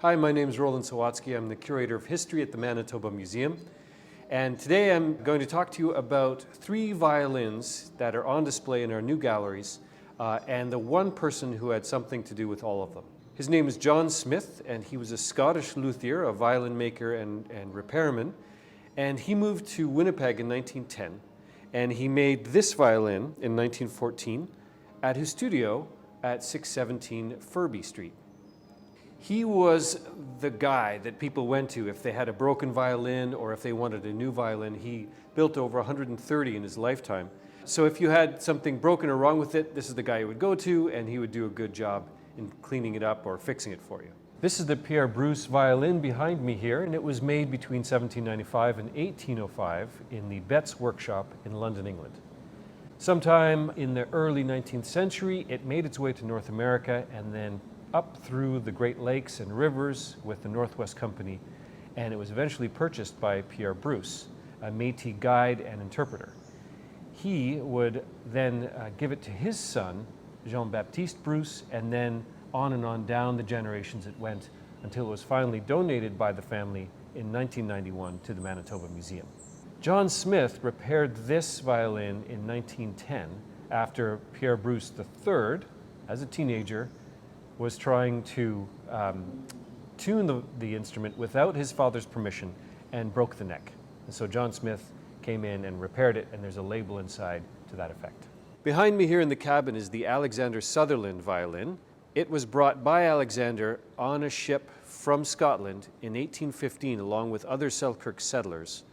Hi, my name is Roland Sawatzky. I'm the Curator of History at the Manitoba Museum. And today I'm going to talk to you about 3 violins that are on display in our new galleries and the one person who had something to do with all of them. His name is John Smith, and he was a Scottish luthier, a violin maker and repairman. And he moved to Winnipeg in 1910, and he made this violin in 1914 at his studio at 617 Furby Street. He was the guy that people went to if they had a broken violin or if they wanted a new violin. He built over 130 in his lifetime. So if you had something broken or wrong with it, this is the guy you would go to, and he would do a good job in cleaning it up or fixing it for you. This is the Pierre Bruce violin behind me here, and it was made between 1795 and 1805 in the Betts workshop in London, England. Sometime in the early 19th century, it made its way to North America and then up through the Great Lakes and rivers with the Northwest Company, and it was eventually purchased by Pierre Bruce, a Métis guide and interpreter. He would then give it to his son, Jean-Baptiste Bruce, and then on down the generations it went until it was finally donated by the family in 1991 to the Manitoba Museum. John Smith repaired this violin in 1910 after Pierre Bruce III, as a teenager, was trying to tune the instrument without his father's permission and broke the neck. And so John Smith came in and repaired it, and there's a label inside to that effect. Behind me here in the cabin is the Alexander Sutherland violin. It was brought by Alexander on a ship from Scotland in 1815 along with other Selkirk settlers,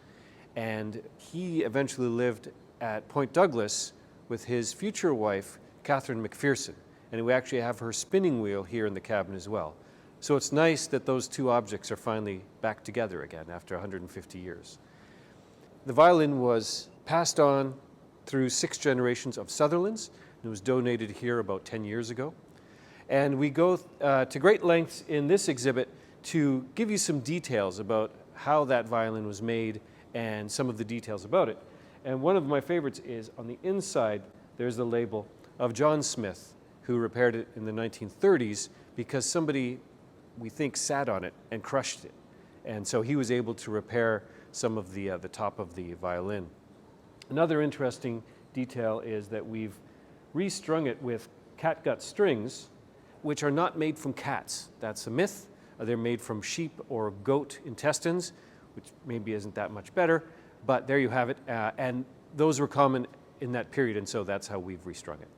and he eventually lived at Point Douglas with his future wife, Catherine McPherson. And we actually have her spinning wheel here in the cabin as well. So it's nice that those 2 objects are finally back together again after 150 years. The violin was passed on through 6 generations of Sutherlands. It was donated here about 10 years ago. And we go to great lengths in this exhibit to give you some details about how that violin was made and some of the details about it. And one of my favorites is on the inside, there's the label of John Smith, who repaired it in the 1930s because somebody, we think, sat on it and crushed it. And so he was able to repair some of the top of the violin. Another interesting detail is that we've restrung it with catgut strings, which are not made from cats. That's a myth. They're made from sheep or goat intestines, which maybe isn't that much better, but there you have it. And those were common in that period, and so that's how we've restrung it.